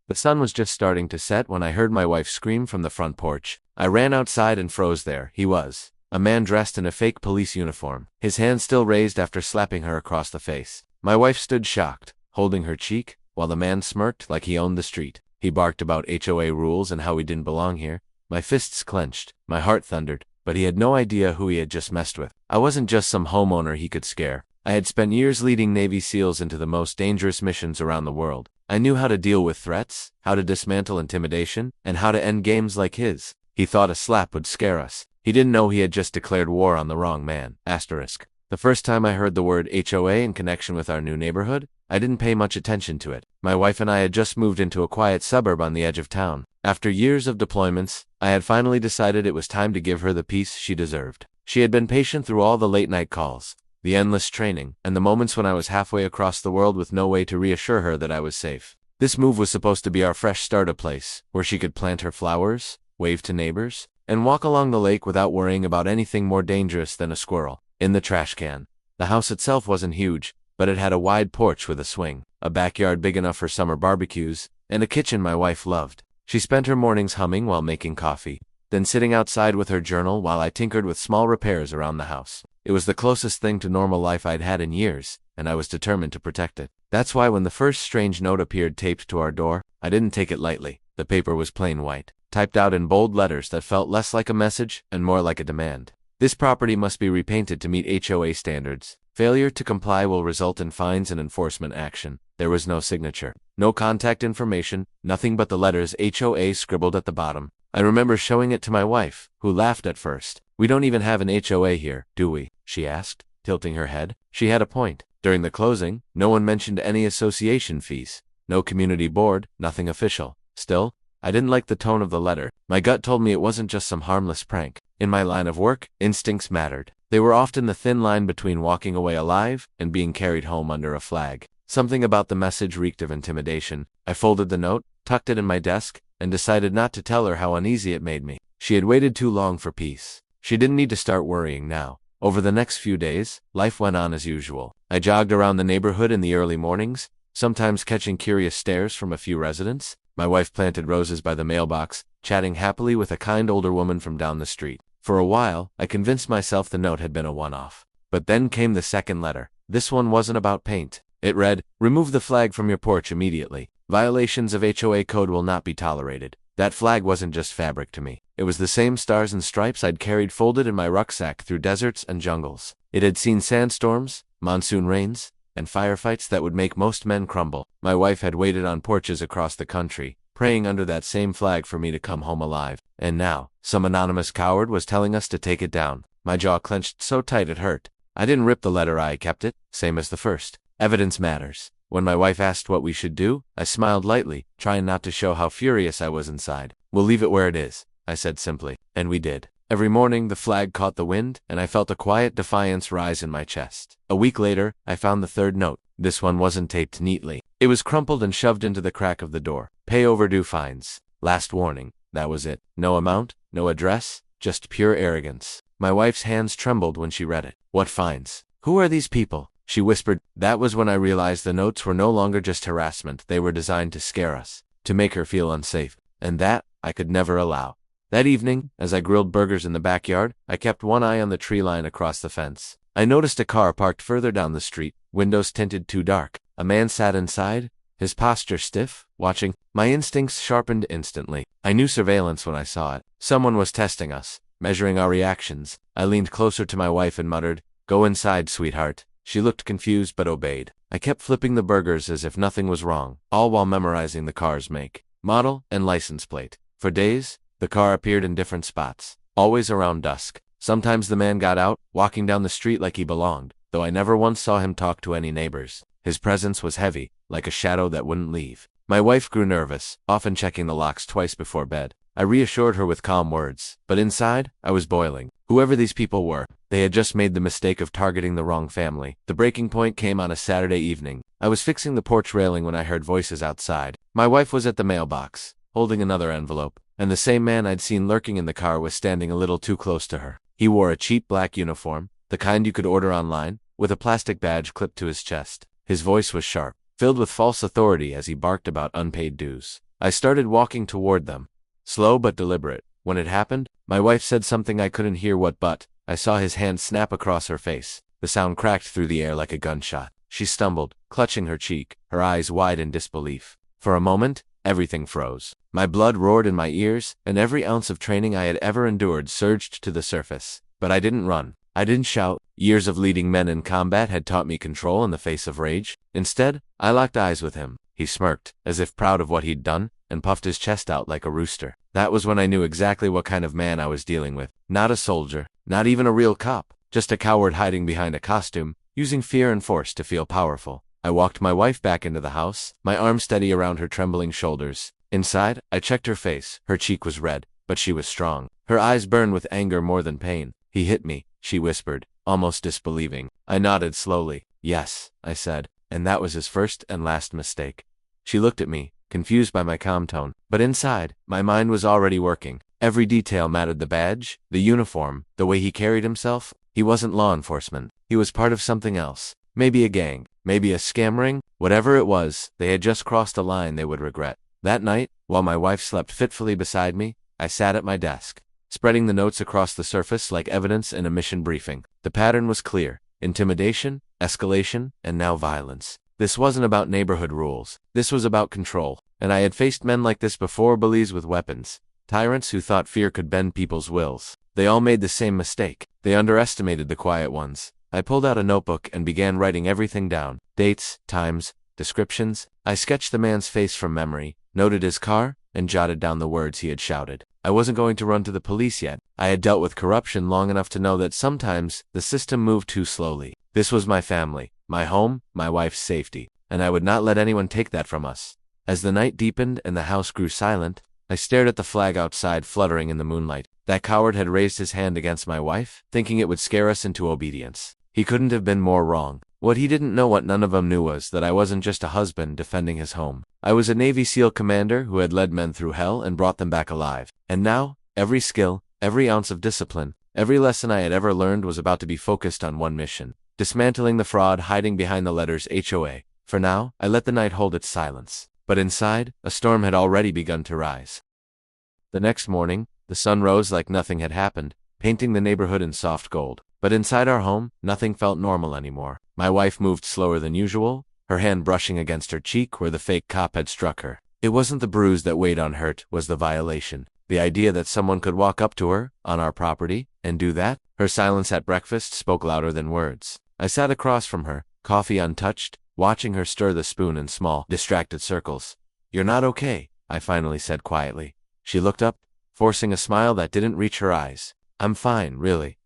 The sun was just starting to set when I heard my wife scream from the front porch. I ran outside and froze there. He was a man dressed in a fake police uniform, his hand still raised after slapping her across the face. My wife stood shocked, holding her cheek, while the man smirked like he owned the street. He barked about HOA rules and how we didn't belong here. My fists clenched, my heart thundered, but he had no idea who he had just messed with. I wasn't just some homeowner he could scare. I had spent years leading Navy SEALs into the most dangerous missions around the world. I knew how to deal with threats, how to dismantle intimidation, and how to end games like his. He thought a slap would scare us. He didn't know he had just declared war on the wrong man. The first time I heard the word HOA in connection with our new neighborhood, I didn't pay much attention to it. My wife and I had just moved into a quiet suburb on the edge of town. After years of deployments, I had finally decided it was time to give her the peace she deserved. She had been patient through all the late-night calls, the endless training, and the moments when I was halfway across the world with no way to reassure her that I was safe. This move was supposed to be our fresh start, a place where she could plant her flowers, wave to neighbors, and walk along the lake without worrying about anything more dangerous than a squirrel in the trash can. The house itself wasn't huge, but it had a wide porch with a swing, a backyard big enough for summer barbecues, and a kitchen my wife loved. She spent her mornings humming while making coffee, then sitting outside with her journal while I tinkered with small repairs around the house. It was the closest thing to normal life I'd had in years, and I was determined to protect it. That's why when the first strange note appeared taped to our door, I didn't take it lightly. The paper was plain white, typed out in bold letters that felt less like a message and more like a demand. This property must be repainted to meet HOA standards. Failure to comply will result in fines and enforcement action. There was no signature, no contact information, nothing but the letters HOA scribbled at the bottom. I remember showing it to my wife, who laughed at first. "We don't even have an HOA here, do we?" she asked, tilting her head. She had a point. During the closing, no one mentioned any association fees. No community board, nothing official. Still, I didn't like the tone of the letter. My gut told me it wasn't just some harmless prank. In my line of work, instincts mattered. They were often the thin line between walking away alive and being carried home under a flag. Something about the message reeked of intimidation. I folded the note, tucked it in my desk, and decided not to tell her how uneasy it made me. She had waited too long for peace. She didn't need to start worrying now. Over the next few days, life went on as usual. I jogged around the neighborhood in the early mornings, sometimes catching curious stares from a few residents. My wife planted roses by the mailbox, chatting happily with a kind older woman from down the street. For a while, I convinced myself the note had been a one-off. But then came the second letter. This one wasn't about paint. It read, "Remove the flag from your porch immediately. Violations of HOA code will not be tolerated." That flag wasn't just fabric to me. It was the same stars and stripes I'd carried folded in my rucksack through deserts and jungles. It had seen sandstorms, monsoon rains, and firefights that would make most men crumble. My wife had waited on porches across the country, praying under that same flag for me to come home alive. And now, some anonymous coward was telling us to take it down. My jaw clenched so tight it hurt. I didn't rip the letter, I kept it, same as the first. Evidence matters. When my wife asked what we should do, I smiled lightly, trying not to show how furious I was inside. "We'll leave it where it is," I said simply. And we did. Every morning the flag caught the wind, and I felt a quiet defiance rise in my chest. A week later, I found the third note. This one wasn't taped neatly. It was crumpled and shoved into the crack of the door. "Pay overdue fines. Last warning." That was it. No amount, no address, just pure arrogance. My wife's hands trembled when she read it. "What fines? Who are these people?" she whispered. That was when I realized the notes were no longer just harassment. They were designed to scare us, to make her feel unsafe. And that, I could never allow. That evening, as I grilled burgers in the backyard, I kept one eye on the tree line across the fence. I noticed a car parked further down the street, windows tinted too dark. A man sat inside, his posture stiff, watching. My instincts sharpened instantly. I knew surveillance when I saw it. Someone was testing us, measuring our reactions. I leaned closer to my wife and muttered, "Go inside, sweetheart." She looked confused but obeyed. I kept flipping the burgers as if nothing was wrong, all while memorizing the car's make, model, and license plate. For days, the car appeared in different spots, always around dusk. Sometimes the man got out, walking down the street like he belonged, though I never once saw him talk to any neighbors. His presence was heavy, like a shadow that wouldn't leave. My wife grew nervous, often checking the locks twice before bed. I reassured her with calm words, but inside, I was boiling. Whoever these people were, they had just made the mistake of targeting the wrong family. The breaking point came on a Saturday evening. I was fixing the porch railing when I heard voices outside. My wife was at the mailbox, holding another envelope, and the same man I'd seen lurking in the car was standing a little too close to her. He wore a cheap black uniform, the kind you could order online, with a plastic badge clipped to his chest. His voice was sharp, filled with false authority as he barked about unpaid dues. I started walking toward them. Slow but deliberate. When it happened, my wife said something I couldn't hear but I saw his hand snap across her face. The sound cracked through the air like a gunshot. She stumbled, clutching her cheek, her eyes wide in disbelief. For a moment, everything froze. My blood roared in my ears, and every ounce of training I had ever endured surged to the surface. But I didn't run. I didn't shout. Years of leading men in combat had taught me control in the face of rage. Instead, I locked eyes with him. He smirked, as if proud of what he'd done, and puffed his chest out like a rooster. That was when I knew exactly what kind of man I was dealing with. Not a soldier, not even a real cop, just a coward hiding behind a costume, using fear and force to feel powerful. I walked my wife back into the house, my arm steady around her trembling shoulders. Inside, I checked her face. Her cheek was red, but she was strong. Her eyes burned with anger more than pain. He hit me, she whispered, almost disbelieving. I nodded slowly. Yes, I said, and that was his first and last mistake. She looked at me, confused by my calm tone, but inside, my mind was already working. Every detail mattered: the badge, the uniform, the way he carried himself. He wasn't law enforcement. He was part of something else. Maybe a gang, maybe a scam ring. Whatever it was, they had just crossed a line they would regret. That night, while my wife slept fitfully beside me, I sat at my desk, spreading the notes across the surface like evidence in a mission briefing. The pattern was clear: intimidation, escalation, and now violence. This wasn't about neighborhood rules. This was about control. And I had faced men like this before: bullies with weapons, tyrants who thought fear could bend people's wills. They all made the same mistake. They underestimated the quiet ones. I pulled out a notebook and began writing everything down: dates, times, descriptions. I sketched the man's face from memory, noted his car, and jotted down the words he had shouted. I wasn't going to run to the police yet. I had dealt with corruption long enough to know that sometimes the system moved too slowly. This was my family, my home, my wife's safety, and I would not let anyone take that from us. As the night deepened and the house grew silent, I stared at the flag outside fluttering in the moonlight. That coward had raised his hand against my wife, thinking it would scare us into obedience. He couldn't have been more wrong. What he didn't know, what none of them knew, was that I wasn't just a husband defending his home. I was a Navy SEAL commander who had led men through hell and brought them back alive. And now, every skill, every ounce of discipline, every lesson I had ever learned was about to be focused on one mission: dismantling the fraud hiding behind the letters HOA. For now, I let the night hold its silence. But inside, a storm had already begun to rise. The next morning, the sun rose like nothing had happened, painting the neighborhood in soft gold. But inside our home, nothing felt normal anymore. My wife moved slower than usual, her hand brushing against her cheek where the fake cop had struck her. It wasn't the bruise that weighed on her, it was the violation. The idea that someone could walk up to her, on our property, and do that. Her silence at breakfast spoke louder than words. I sat across from her, coffee untouched, watching her stir the spoon in small, distracted circles. "You're not okay," I finally said quietly. She looked up, forcing a smile that didn't reach her eyes. "I'm fine, really.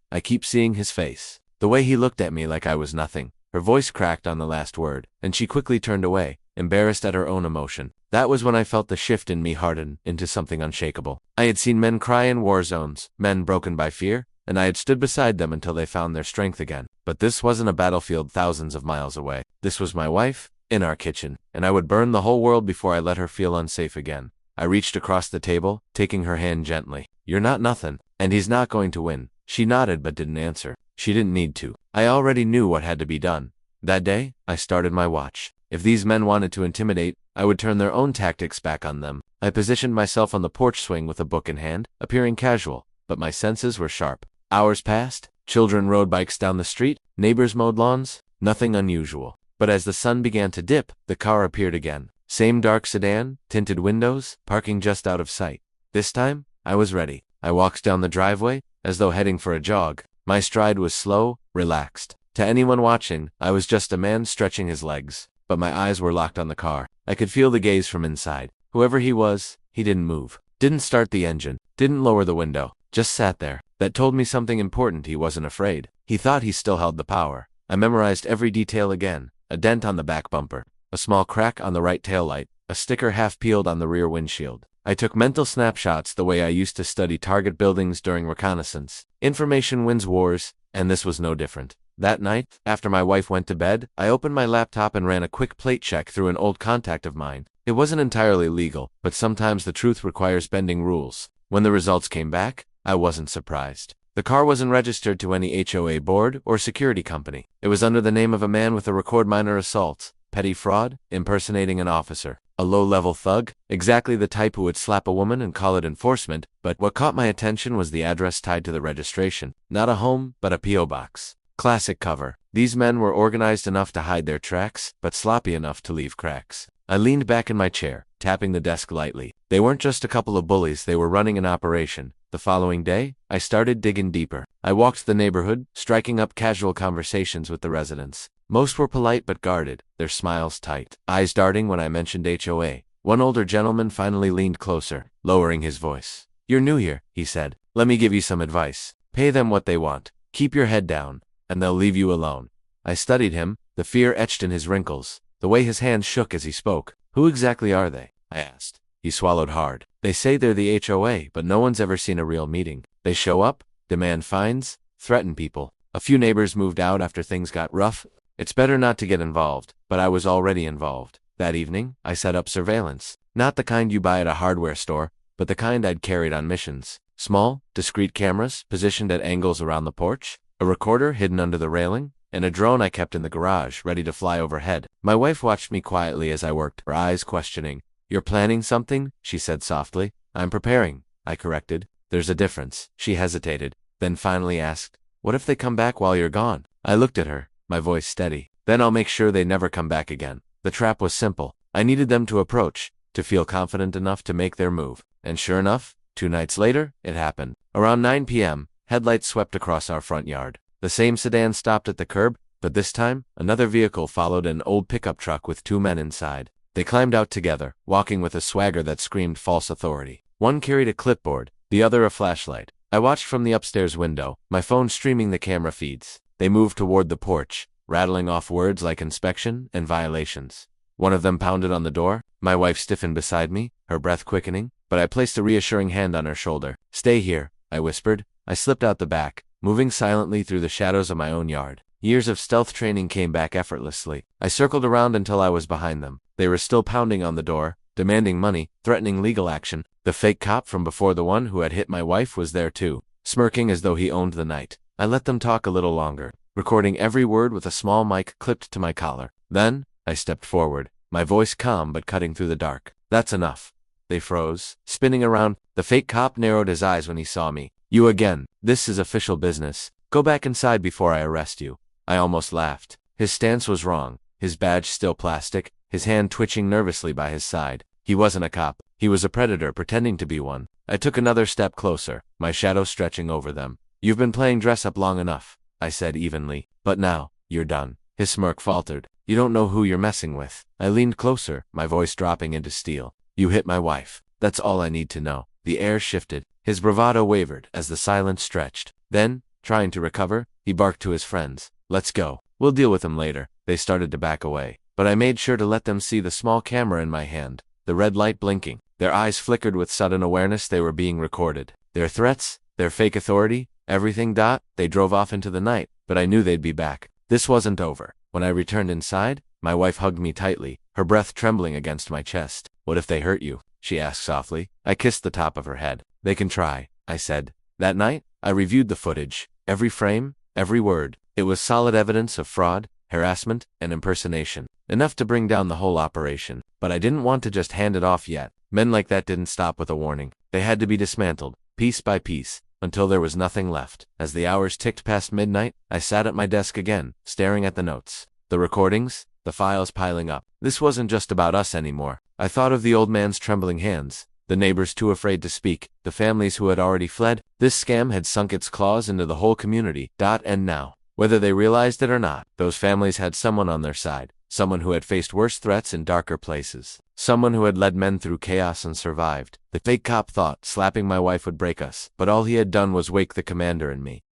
I keep seeing his face. The way he looked at me like I was nothing." Her voice cracked on the last word, and she quickly turned away, embarrassed at her own emotion. That was when I felt the shift in me harden into something unshakable. I had seen men cry in war zones, men broken by fear, and I had stood beside them until they found their strength again. But this wasn't a battlefield thousands of miles away. This was my wife, in our kitchen, and I would burn the whole world before I let her feel unsafe again. I reached across the table, taking her hand gently. "You're not nothing, and he's not going to win." She nodded but didn't answer. She didn't need to. I already knew what had to be done. That day, I started my watch. If these men wanted to intimidate, I would turn their own tactics back on them. I positioned myself on the porch swing with a book in hand, appearing casual, but my senses were sharp. Hours passed, children rode bikes down the street, neighbors mowed lawns, nothing unusual. But as the sun began to dip, the car appeared again. Same dark sedan, tinted windows, parking just out of sight. This time, I was ready. I walked down the driveway, as though heading for a jog. My stride was slow, relaxed. To anyone watching, I was just a man stretching his legs. But my eyes were locked on the car. I could feel the gaze from inside. Whoever he was, he didn't move. Didn't start the engine. Didn't lower the window. Just sat there. That told me something important: he wasn't afraid. He thought he still held the power. I memorized every detail again. A dent on the back bumper. A small crack on the right taillight. A sticker half peeled on the rear windshield. I took mental snapshots the way I used to study target buildings during reconnaissance. Information wins wars, and this was no different. That night, after my wife went to bed, I opened my laptop and ran a quick plate check through an old contact of mine. It wasn't entirely legal, but sometimes the truth requires bending rules. When the results came back, I wasn't surprised. The car wasn't registered to any HOA board or security company. It was under the name of a man with a record: minor assault, petty fraud, impersonating an officer. A low-level thug? Exactly the type who would slap a woman and call it enforcement, but what caught my attention was the address tied to the registration. Not a home, but a P.O. box. Classic cover. These men were organized enough to hide their tracks, but sloppy enough to leave cracks. I leaned back in my chair, tapping the desk lightly. They weren't just a couple of bullies, they were running an operation. The following day, I started digging deeper. I walked the neighborhood, striking up casual conversations with the residents. Most were polite but guarded, their smiles tight, eyes darting when I mentioned HOA. One older gentleman finally leaned closer, lowering his voice. "You're new here," he said. "Let me give you some advice. Pay them what they want. Keep your head down, and they'll leave you alone." I studied him, the fear etched in his wrinkles, the way his hands shook as he spoke. "Who exactly are they?" I asked. He swallowed hard. "They say they're the HOA, but no one's ever seen a real meeting. They show up, demand fines, threaten people. A few neighbors moved out after things got rough. It's better not to get involved, but I was already involved. That evening, I set up surveillance. Not the kind you buy at a hardware store, but the kind I'd carried on missions. Small, discreet cameras positioned at angles around the porch, a recorder hidden under the railing, and a drone I kept in the garage, ready to fly overhead. My wife watched me quietly as I worked, her eyes questioning. "You're planning something?" she said softly. "I'm preparing," I corrected. "There's a difference." She hesitated, then finally asked, "What if they come back while you're gone?" I looked at her, my voice steady. "Then I'll make sure they never come back again." The trap was simple. I needed them to approach, to feel confident enough to make their move. And sure enough, 2 nights later, it happened. Around 9 p.m., headlights swept across our front yard. The same sedan stopped at the curb, but this time, another vehicle followed, an old pickup truck with 2 men inside. They climbed out together, walking with a swagger that screamed false authority. One carried a clipboard, the other a flashlight. I watched from the upstairs window, my phone streaming the camera feeds. They moved toward the porch, rattling off words like inspection and violations. One of them pounded on the door. My wife stiffened beside me, her breath quickening, but I placed a reassuring hand on her shoulder. "Stay here," I whispered. I slipped out the back, moving silently through the shadows of my own yard. Years of stealth training came back effortlessly. I circled around until I was behind them. They were still pounding on the door, demanding money, threatening legal action. The fake cop from before, the one who had hit my wife, was there too, smirking as though he owned the night. I let them talk a little longer, recording every word with a small mic clipped to my collar. Then, I stepped forward, my voice calm but cutting through the dark. "That's enough." They froze, spinning around. The fake cop narrowed his eyes when he saw me. "You again. This is official business. Go back inside before I arrest you." I almost laughed. His stance was wrong, his badge still plastic, his hand twitching nervously by his side. He wasn't a cop. He was a predator pretending to be one. I took another step closer, my shadow stretching over them. "You've been playing dress-up long enough," I said evenly. "But now, you're done." His smirk faltered. "You don't know who you're messing with." I leaned closer, my voice dropping into steel. "You hit my wife. That's all I need to know." The air shifted. His bravado wavered as the silence stretched. Then, trying to recover, he barked to his friends. "Let's go. We'll deal with him later." They started to back away, but I made sure to let them see the small camera in my hand, the red light blinking. Their eyes flickered with sudden awareness they were being recorded. Their threats, their fake authority, everything. They drove off into the night, but I knew they'd be back. This wasn't over. When I returned inside, my wife hugged me tightly, her breath trembling against my chest. "What if they hurt you?" she asked softly. I kissed the top of her head. "They can try," I said. That night, I reviewed the footage, every frame, every word. It was solid evidence of fraud, harassment, and impersonation, enough to bring down the whole operation. But I didn't want to just hand it off yet. Men like that didn't stop with a warning. They had to be dismantled, piece by piece, until there was nothing left. As the hours ticked past midnight, I sat at my desk again, staring at the notes, the recordings, the files piling up. This wasn't just about us anymore. I thought of the old man's trembling hands, the neighbors too afraid to speak, the families who had already fled. This scam had sunk its claws into the whole community. And now, whether they realized it or not, those families had someone on their side, someone who had faced worse threats in darker places, someone who had led men through chaos and survived. The fake cop thought slapping my wife would break us, but all he had done was wake the commander in me.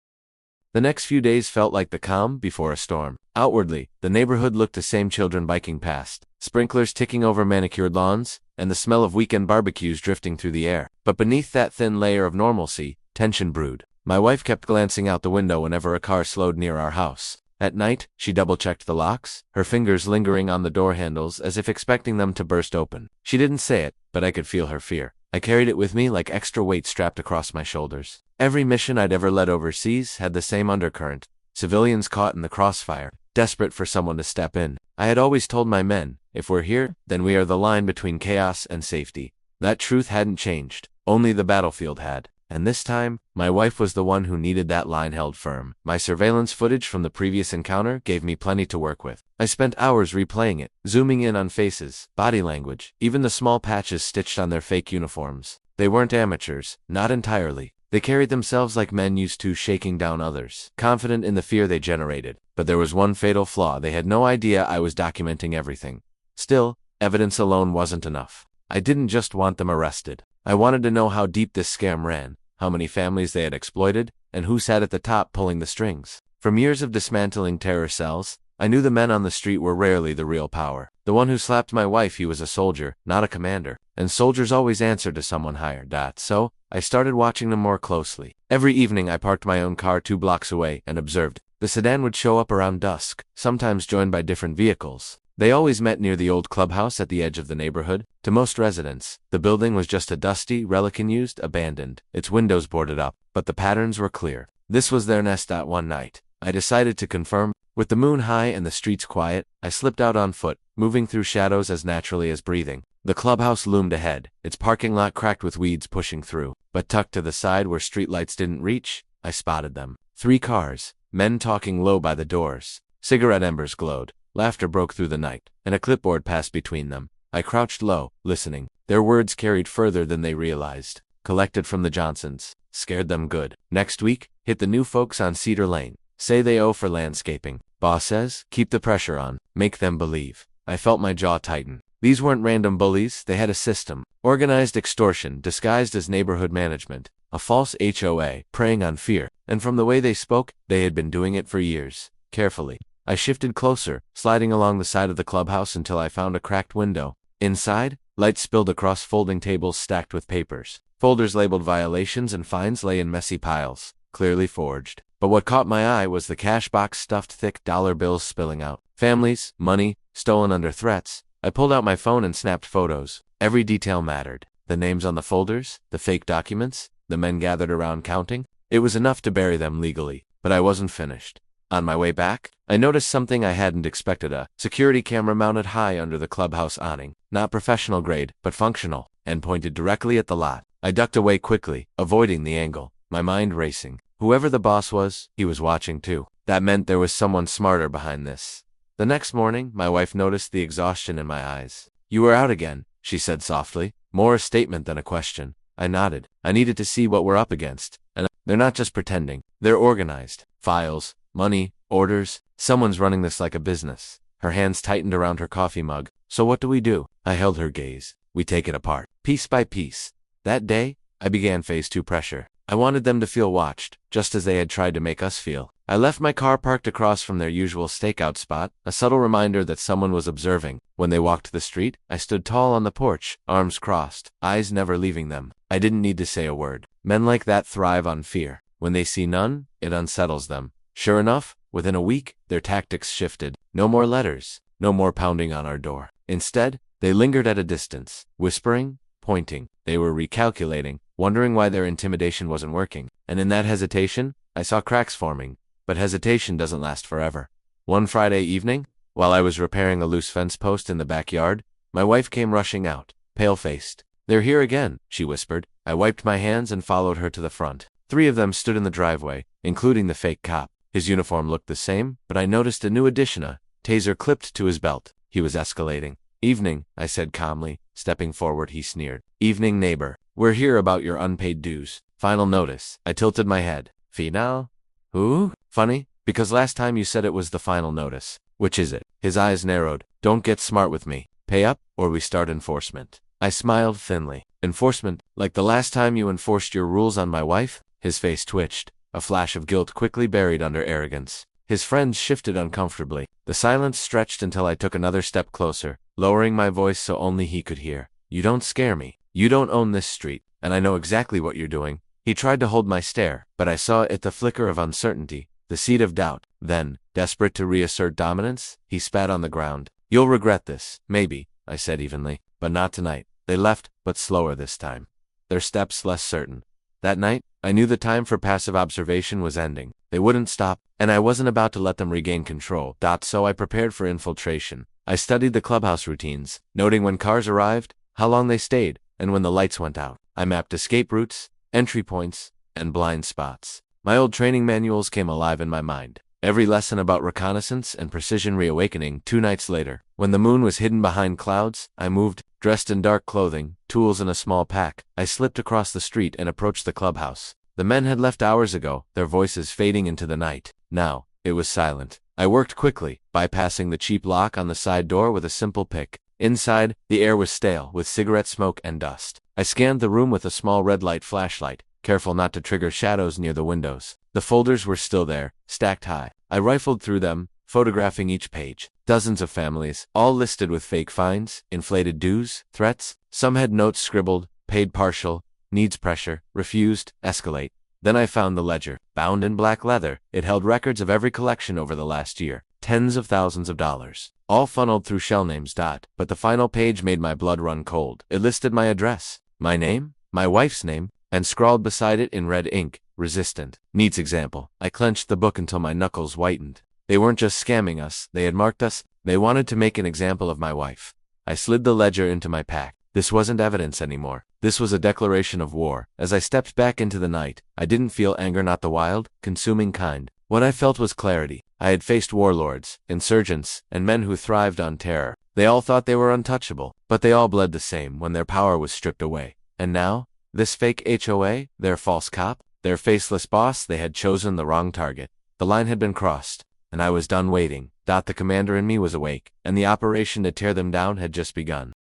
The next few days felt like the calm before a storm. Outwardly, the neighborhood looked the same: children biking past, sprinklers ticking over manicured lawns, and the smell of weekend barbecues drifting through the air. But beneath that thin layer of normalcy, tension brewed. My wife kept glancing out the window whenever a car slowed near our house. At night, she double-checked the locks, her fingers lingering on the door handles as if expecting them to burst open. She didn't say it, but I could feel her fear. I carried it with me like extra weight strapped across my shoulders. Every mission I'd ever led overseas had the same undercurrent: civilians caught in the crossfire, desperate for someone to step in. I had always told my men, If we're here, then we are the line between chaos and safety. That truth hadn't changed. Only the battlefield had. And this time, my wife was the one who needed that line held firm. My surveillance footage from the previous encounter gave me plenty to work with. I spent hours replaying it, zooming in on faces, body language, even the small patches stitched on their fake uniforms. They weren't amateurs, not entirely. They carried themselves like men used to, shaking down others, confident in the fear they generated. But there was one fatal flaw: they had no idea I was documenting everything. Still, evidence alone wasn't enough. I didn't just want them arrested. I wanted to know how deep this scam ran, how many families they had exploited, and who sat at the top pulling the strings. From years of dismantling terror cells, I knew the men on the street were rarely the real power. The one who slapped my wife, he was a soldier, not a commander. And soldiers always answer to someone higher. So, I started watching them more closely. Every evening I parked my own car 2 blocks away and observed. The sedan would show up around dusk, sometimes joined by different vehicles. They always met near the old clubhouse at the edge of the neighborhood. To most residents, the building was just a dusty, relic-unused, abandoned, its windows boarded up, but the patterns were clear. This was their nest. One night, I decided to confirm. With the moon high and the streets quiet, I slipped out on foot, moving through shadows as naturally as breathing. The clubhouse loomed ahead, its parking lot cracked with weeds pushing through, but tucked to the side where streetlights didn't reach, I spotted them. 3 cars, men talking low by the doors. Cigarette embers glowed. Laughter broke through the night, and a clipboard passed between them. I crouched low, listening. Their words carried further than they realized. Collected from the Johnsons. Scared them good. Next week, hit the new folks on Cedar Lane. Say they owe for landscaping. Boss says, keep the pressure on. Make them believe. I felt my jaw tighten. These weren't random bullies, they had a system. Organized extortion disguised as neighborhood management. A false HOA, preying on fear. And from the way they spoke, they had been doing it for years. Carefully, I shifted closer, sliding along the side of the clubhouse until I found a cracked window. Inside, light spilled across folding tables stacked with papers. Folders labeled violations and fines lay in messy piles, clearly forged. But what caught my eye was the cash box stuffed thick, dollar bills spilling out. Families, money, stolen under threats. I pulled out my phone and snapped photos. Every detail mattered. The names on the folders, the fake documents, the men gathered around counting. It was enough to bury them legally, but I wasn't finished. On my way back, I noticed something I hadn't expected: a security camera mounted high under the clubhouse awning. Not professional grade, but functional, and pointed directly at the lot. I ducked away quickly, avoiding the angle, my mind racing. Whoever the boss was, he was watching too. That meant there was someone smarter behind this. The next morning, my wife noticed the exhaustion in my eyes. You were out again, she said softly, more a statement than a question. I nodded. I needed to see what we're up against. And they're not just pretending. They're organized. Files, money, orders. Someone's running this like a business. Her hands tightened around her coffee mug. So what do? I held her gaze. We take it apart, piece by piece. That day, I began phase 2 pressure. I wanted them to feel watched, just as they had tried to make us feel. I left my car parked across from their usual stakeout spot, a subtle reminder that someone was observing. When they walked the street, I stood tall on the porch, arms crossed, eyes never leaving them. I didn't need to say a word. Men like that thrive on fear. When they see none, it unsettles them. Sure enough, within a week, their tactics shifted. No more letters, no more pounding on our door. Instead, they lingered at a distance, whispering, pointing. They were recalculating, wondering why their intimidation wasn't working. And in that hesitation, I saw cracks forming. But hesitation doesn't last forever. One Friday evening, while I was repairing a loose fence post in the backyard, my wife came rushing out, pale-faced. They're here again, she whispered. I wiped my hands and followed her to the front. 3 of them stood in the driveway, including the fake cop. His uniform looked the same, but I noticed a new addition: a taser clipped to his belt. He was escalating. Evening, I said calmly. Stepping forward, he sneered. Evening, neighbor. We're here about your unpaid dues. Final notice. I tilted my head. Final? Who? Funny, because last time you said it was the final notice. Which is it? His eyes narrowed. Don't get smart with me. Pay up, or we start enforcement. I smiled thinly. Enforcement? Like the last time you enforced your rules on my wife? His face twitched. A flash of guilt quickly buried under arrogance. His friends shifted uncomfortably. The silence stretched until I took another step closer, lowering my voice so only he could hear. You don't scare me. You don't own this street, and I know exactly what you're doing. He tried to hold my stare, but I saw it, the flicker of uncertainty, the seed of doubt. Then, desperate to reassert dominance, he spat on the ground. You'll regret this, maybe, I said evenly, but not tonight. They left, but slower this time. Their steps less certain. That night, I knew the time for passive observation was ending. They wouldn't stop, and I wasn't about to let them regain control. So I prepared for infiltration. I studied the clubhouse routines, noting when cars arrived, how long they stayed, and when the lights went out. I mapped escape routes, entry points, and blind spots. My old training manuals came alive in my mind. Every lesson about reconnaissance and precision reawakening 2 nights later. When the moon was hidden behind clouds, I moved, dressed in dark clothing, tools in a small pack. I slipped across the street and approached the clubhouse. The men had left hours ago, their voices fading into the night. Now, it was silent. I worked quickly, bypassing the cheap lock on the side door with a simple pick. Inside, the air was stale, with cigarette smoke and dust. I scanned the room with a small red light flashlight, careful not to trigger shadows near the windows. The folders were still there, stacked high. I rifled through them, photographing each page. Dozens of families, all listed with fake fines, inflated dues, threats. Some had notes scribbled, paid partial, needs pressure, refused, escalate. Then I found the ledger. Bound in black leather, it held records of every collection over the last year. Tens of thousands of dollars. All funneled through shell names. But the final page made my blood run cold. It listed my address, my name, my wife's name, and scrawled beside it in red ink, resistant. Needs example. I clenched the book until my knuckles whitened. They weren't just scamming us, they had marked us. They wanted to make an example of my wife. I slid the ledger into my pack. This wasn't evidence anymore. This was a declaration of war. As I stepped back into the night, I didn't feel anger, not the wild, consuming kind. What I felt was clarity. I had faced warlords, insurgents, and men who thrived on terror. They all thought they were untouchable, but they all bled the same when their power was stripped away. And now, this fake HOA, their false cop, their faceless boss, they had chosen the wrong target. The line had been crossed, and I was done waiting. The commander in me was awake, and the operation to tear them down had just begun.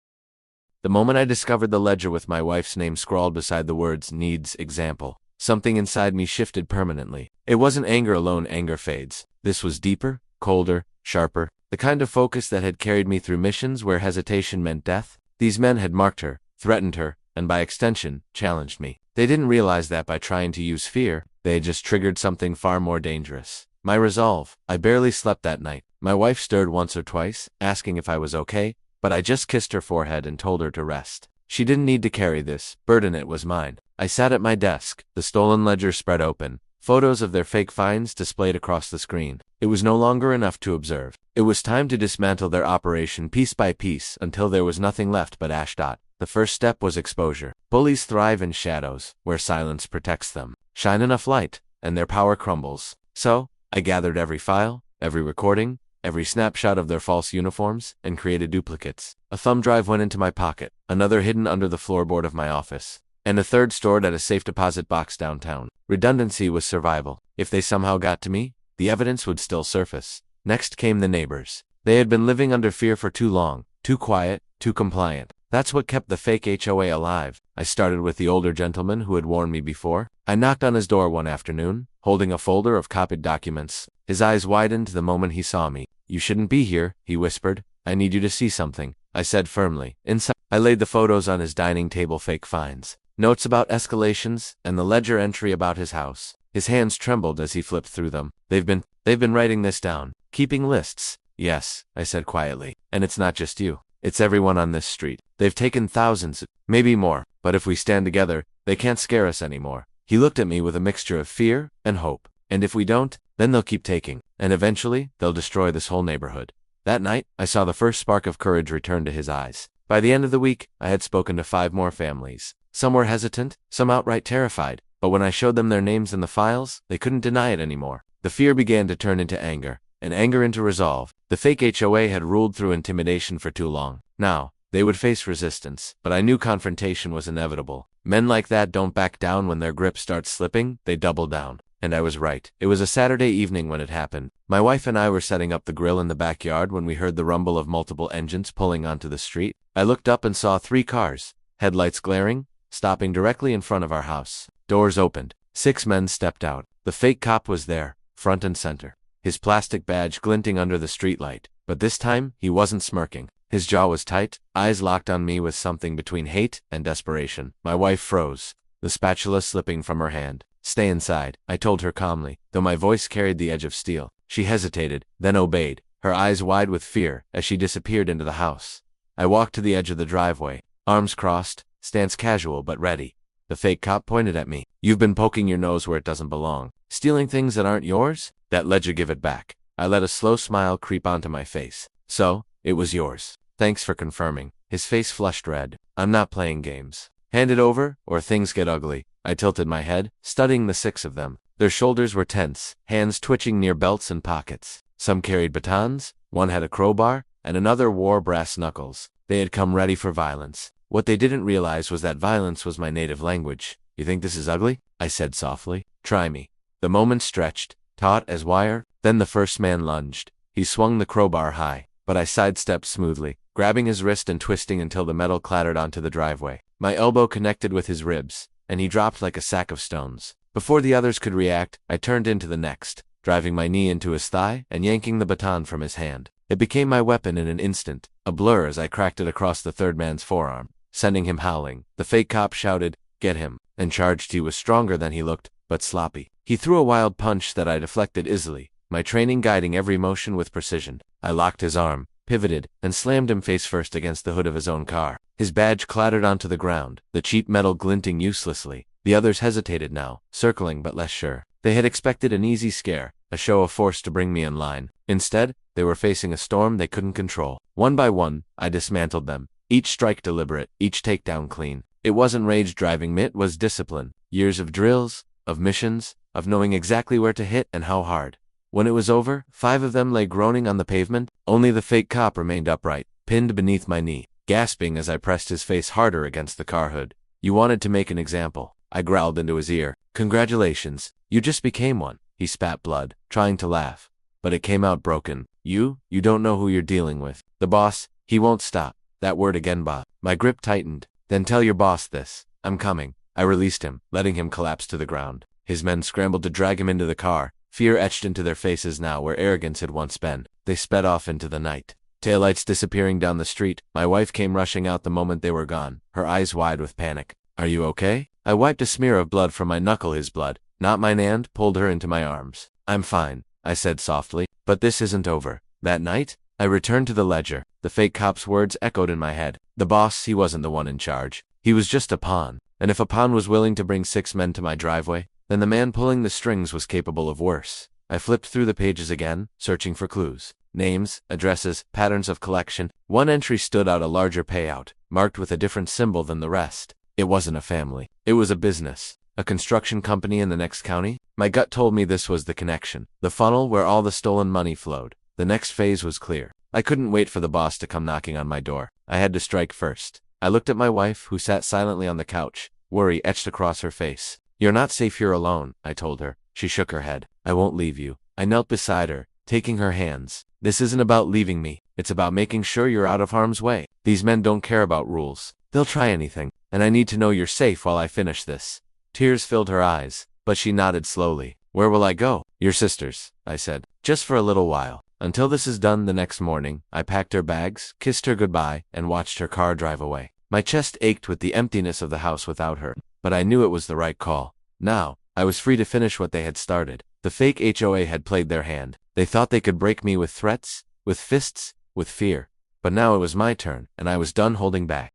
The moment I discovered the ledger with my wife's name scrawled beside the words needs example, something inside me shifted permanently. It wasn't anger alone. Anger fades. This was deeper, colder, sharper, the kind of focus that had carried me through missions where hesitation meant death. These men had marked her, threatened her, and by extension, challenged me. They didn't realize that by trying to use fear, they had just triggered something far more dangerous. My resolve. I barely slept that night. My wife stirred once or twice, asking if I was okay, but I just kissed her forehead and told her to rest. She didn't need to carry this burden, it was mine. I sat at my desk, the stolen ledger spread open, photos of their fake fines displayed across the screen. It was no longer enough to observe. It was time to dismantle their operation piece by piece until there was nothing left but ash. The first step was exposure. Bullies thrive in shadows, where silence protects them. Shine enough light, and their power crumbles. So, I gathered every file, every recording, every snapshot of their false uniforms, and created duplicates. A thumb drive went into my pocket, another hidden under the floorboard of my office, and a third stored at a safe deposit box downtown. Redundancy was survival. If they somehow got to me, the evidence would still surface. Next came the neighbors. They had been living under fear for too long, too quiet, too compliant. That's what kept the fake HOA alive. I started with the older gentleman who had warned me before. I knocked on his door one afternoon, holding a folder of copied documents. His eyes widened the moment he saw me. "You shouldn't be here," he whispered. "I need you to see something," I said firmly. Inside, I laid the photos on his dining table, fake fines, notes about escalations, and the ledger entry about his house. His hands trembled as he flipped through them. They've been writing this down, keeping lists." "Yes," I said quietly. "And it's not just you. It's everyone on this street. They've taken thousands, maybe more, but if we stand together, they can't scare us anymore." He looked at me with a mixture of fear and hope. "And if we don't, then they'll keep taking, and eventually, they'll destroy this whole neighborhood." That night, I saw the first spark of courage return to his eyes. By the end of the week, I had spoken to 5 more families. Some were hesitant, some outright terrified, but when I showed them their names in the files, they couldn't deny it anymore. The fear began to turn into anger, and anger into resolve. The fake HOA had ruled through intimidation for too long. Now, they would face resistance, but I knew confrontation was inevitable. Men like that don't back down when their grip starts slipping, they double down. And I was right. It was a Saturday evening when it happened. My wife and I were setting up the grill in the backyard when we heard the rumble of multiple engines pulling onto the street. I looked up and saw 3 cars, headlights glaring, stopping directly in front of our house. Doors opened. 6 men stepped out. The fake cop was there, front and center, his plastic badge glinting under the streetlight. But this time, he wasn't smirking. His jaw was tight, eyes locked on me with something between hate and desperation. My wife froze, the spatula slipping from her hand. "Stay inside," I told her calmly, though my voice carried the edge of steel. She hesitated, then obeyed, her eyes wide with fear as she disappeared into the house. I walked to the edge of the driveway, arms crossed, stance casual but ready. The fake cop pointed at me. "You've been poking your nose where it doesn't belong. Stealing things that aren't yours? That ledger, give it back." I let a slow smile creep onto my face. "So, It was yours. Thanks for confirming. His face flushed red. I'm not playing games. Hand it over, or things get ugly. I tilted my head, studying the 6 of them. Their shoulders were tense, hands twitching near belts and pockets. Some carried batons, one had a crowbar, and another wore brass knuckles. They had come ready for violence. What they didn't realize was that violence was my native language. You think this is ugly? I said softly. Try me. The moment stretched, taut as wire, then the first man lunged. He swung the crowbar high, but I sidestepped smoothly, grabbing his wrist and twisting until the metal clattered onto the driveway. My elbow connected with his ribs, and he dropped like a sack of stones. Before the others could react, I turned into the next, driving my knee into his thigh and yanking the baton from his hand. It became my weapon in an instant, a blur as I cracked it across the third man's forearm, sending him howling. The fake cop shouted, "Get him," and charged. He was stronger than he looked, but sloppy. He threw a wild punch that I deflected easily, my training guiding every motion with precision. I locked his arm, pivoted, and slammed him face first against the hood of his own car. His badge clattered onto the ground, the cheap metal glinting uselessly. The others hesitated now, circling but less sure. They had expected an easy scare, a show of force to bring me in line. Instead, they were facing a storm they couldn't control. One by one, I dismantled them, each strike deliberate, each takedown clean. It wasn't rage driving me, it was discipline. Years of drills, of missions, of knowing exactly where to hit and how hard. When it was over, 5 of them lay groaning on the pavement. Only the fake cop remained upright, pinned beneath my knee, gasping as I pressed his face harder against the car hood. You wanted to make an example. I growled into his ear. Congratulations, you just became one. He spat blood, trying to laugh, but it came out broken. You don't know who you're dealing with. The boss, he won't stop. That word again, boss. My grip tightened. Then tell your boss this. I'm coming. I released him, letting him collapse to the ground. His men scrambled to drag him into the car, fear etched into their faces now where arrogance had once been. They sped off into the night. Taillights disappearing down the street, my wife came rushing out the moment they were gone, her eyes wide with panic. Are you okay? I wiped a smear of blood from my knuckle, his blood, not mine, and pulled her into my arms. I'm fine, I said softly, but this isn't over. That night, I returned to the ledger. The fake cop's words echoed in my head. The boss, he wasn't the one in charge. He was just a pawn. And if a pawn was willing to bring 6 men to my driveway, then the man pulling the strings was capable of worse. I flipped through the pages again, searching for clues. Names, addresses, patterns of collection. One entry stood out, a larger payout, marked with a different symbol than the rest. It wasn't a family. It was a business. A construction company in the next county? My gut told me this was the connection. The funnel where all the stolen money flowed. The next phase was clear. I couldn't wait for the boss to come knocking on my door. I had to strike first. I looked at my wife, who sat silently on the couch, worry etched across her face. You're not safe here alone, I told her. She shook her head. I won't leave you. I knelt beside her, taking her hands. This isn't about leaving me. It's about making sure you're out of harm's way. These men don't care about rules. They'll try anything, and I need to know you're safe while I finish this. Tears filled her eyes, but she nodded slowly. Where will I go? Your sister's, I said. Just for a little while. Until this is done. The next morning, I packed her bags, kissed her goodbye, and watched her car drive away. My chest ached with the emptiness of the house without her, but I knew it was the right call. Now, I was free to finish what they had started. The fake HOA had played their hand. They thought they could break me with threats, with fists, with fear. But now it was my turn, and I was done holding back.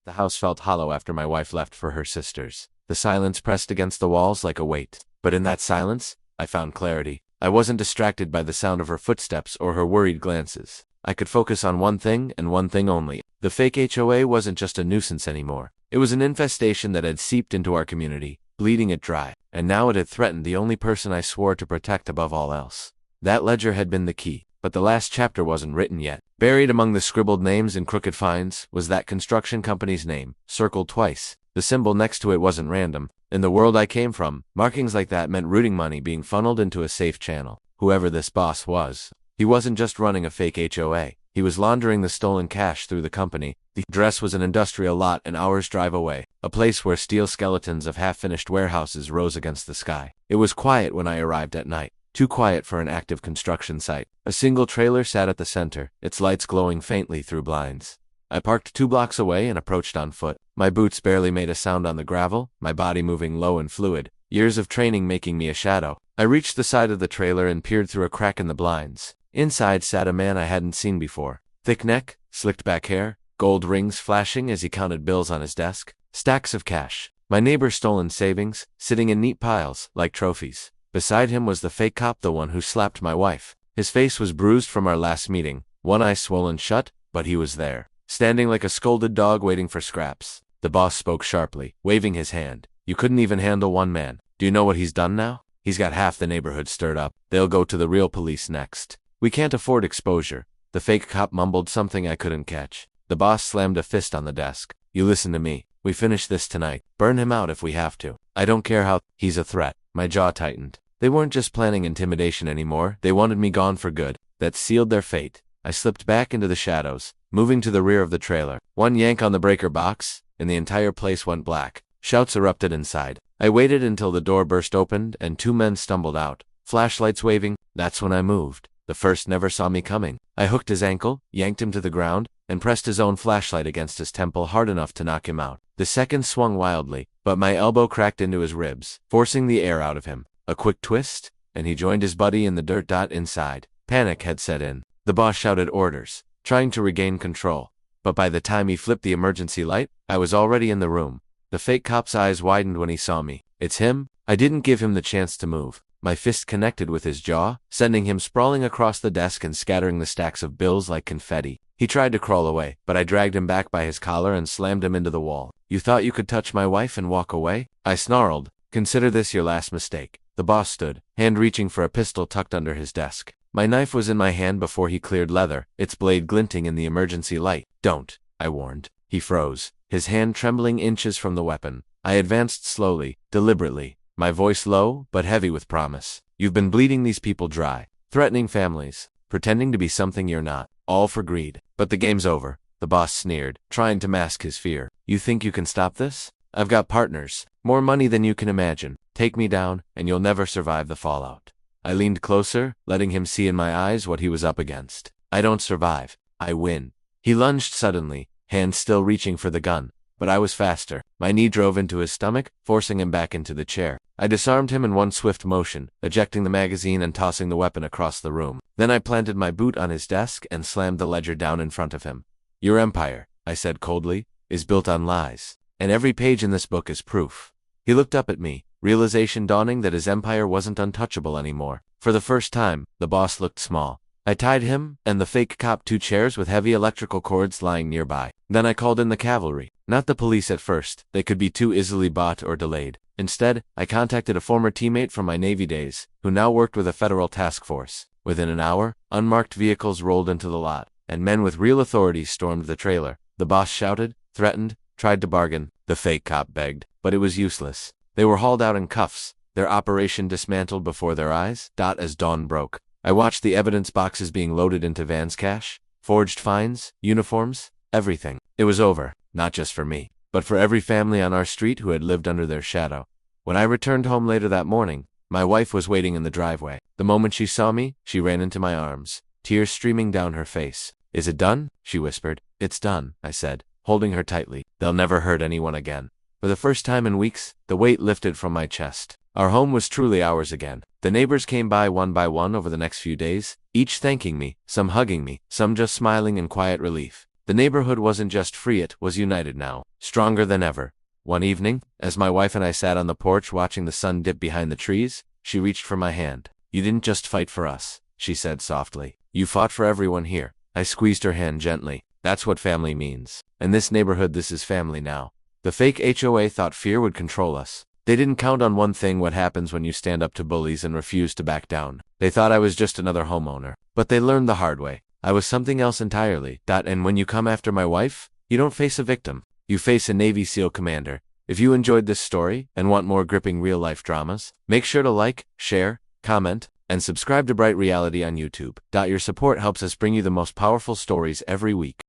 The house felt hollow after my wife left for her sisters. The silence pressed against the walls like a weight. But in that silence, I found clarity. I wasn't distracted by the sound of her footsteps or her worried glances. I could focus on one thing and one thing only. The fake HOA wasn't just a nuisance anymore. It was an infestation that had seeped into our community, bleeding it dry, and now it had threatened the only person I swore to protect above all else. That ledger had been the key, but the last chapter wasn't written yet. Buried among the scribbled names and crooked fines was that construction company's name, circled twice. The symbol next to it wasn't random. In the world I came from, markings like that meant rooting money being funneled into a safe channel. Whoever this boss was, he wasn't just running a fake HOA. He was laundering the stolen cash through the company. The address was an industrial lot an hour's drive away, a place where steel skeletons of half-finished warehouses rose against the sky. It was quiet when I arrived at night, too quiet for an active construction site. A single trailer sat at the center, its lights glowing faintly through blinds. I parked 2 blocks away and approached on foot. My boots barely made a sound on the gravel, my body moving low and fluid, years of training making me a shadow. I reached the side of the trailer and peered through a crack in the blinds. Inside sat a man I hadn't seen before. Thick neck, slicked back hair, gold rings flashing as he counted bills on his desk. Stacks of cash. My neighbor's stolen savings, sitting in neat piles, like trophies. Beside him was the fake cop, the one who slapped my wife. His face was bruised from our last meeting, one eye swollen shut, but he was there, standing like a scolded dog waiting for scraps. The boss spoke sharply, waving his hand. You couldn't even handle one man. Do you know what he's done now? He's got half the neighborhood stirred up. They'll go to the real police next. We can't afford exposure. The fake cop mumbled something I couldn't catch. The boss slammed a fist on the desk. You listen to me. We finish this tonight. Burn him out if we have to. I don't care how. He's a threat. My jaw tightened. They weren't just planning intimidation anymore. They wanted me gone for good. That sealed their fate. I slipped back into the shadows, moving to the rear of the trailer. One yank on the breaker box, and the entire place went black. Shouts erupted inside. I waited until the door burst open and two men stumbled out, flashlights waving. That's when I moved. The first never saw me coming. I hooked his ankle, yanked him to the ground, and pressed his own flashlight against his temple hard enough to knock him out. The second swung wildly, but my elbow cracked into his ribs, forcing the air out of him. A quick twist, and he joined his buddy in the dirt. Inside. Panic had set in. The boss shouted orders, trying to regain control. But by the time he flipped the emergency light, I was already in the room. The fake cop's eyes widened when he saw me. It's him? I didn't give him the chance to move. My fist connected with his jaw, sending him sprawling across the desk and scattering the stacks of bills like confetti. He tried to crawl away, but I dragged him back by his collar and slammed him into the wall. You thought you could touch my wife and walk away? I snarled. Consider this your last mistake. The boss stood, hand reaching for a pistol tucked under his desk. My knife was in my hand before he cleared leather, its blade glinting in the emergency light. Don't, I warned. He froze, his hand trembling inches from the weapon. I advanced slowly, deliberately, my voice low but heavy with promise. You've been bleeding these people dry, threatening families, pretending to be something you're not, all for greed. But the game's over, the boss sneered, trying to mask his fear. You think you can stop this? I've got partners, more money than you can imagine. Take me down, and you'll never survive the fallout. I leaned closer, letting him see in my eyes what he was up against. I don't survive. I win. He lunged suddenly, hand still reaching for the gun. But I was faster. My knee drove into his stomach, forcing him back into the chair. I disarmed him in one swift motion, ejecting the magazine and tossing the weapon across the room. Then I planted my boot on his desk and slammed the ledger down in front of him. Your empire, I said coldly, is built on lies. And every page in this book is proof. He looked up at me, realization dawning that his empire wasn't untouchable anymore. For the first time, the boss looked small. I tied him and the fake cop to chairs with heavy electrical cords lying nearby. Then I called in the cavalry. Not the police at first, they could be too easily bought or delayed. Instead, I contacted a former teammate from my Navy days, who now worked with a federal task force. Within an hour, unmarked vehicles rolled into the lot, and men with real authority stormed the trailer. The boss shouted, threatened, tried to bargain. The fake cop begged, but it was useless. They were hauled out in cuffs, their operation dismantled before their eyes. As dawn broke, I watched the evidence boxes being loaded into vans, cash, forged fines, uniforms, everything. It was over, not just for me, but for every family on our street who had lived under their shadow. When I returned home later that morning, my wife was waiting in the driveway. The moment she saw me, she ran into my arms, tears streaming down her face. Is it done? She whispered. It's done, I said, holding her tightly. They'll never hurt anyone again. For the first time in weeks, the weight lifted from my chest. Our home was truly ours again. The neighbors came by one over the next few days, each thanking me, some hugging me, some just smiling in quiet relief. The neighborhood wasn't just free, it was united now, stronger than ever. One evening, as my wife and I sat on the porch watching the sun dip behind the trees, she reached for my hand. You didn't just fight for us, she said softly. You fought for everyone here. I squeezed her hand gently. That's what family means. In this neighborhood, this is family now. The fake HOA thought fear would control us. They didn't count on one thing: what happens when you stand up to bullies and refuse to back down. They thought I was just another homeowner. But they learned the hard way. I was something else entirely. And when you come after my wife, you don't face a victim. You face a Navy SEAL commander. If you enjoyed this story and want more gripping real-life dramas, make sure to like, share, comment, and subscribe to Bright Reality on YouTube. Your support helps us bring you the most powerful stories every week.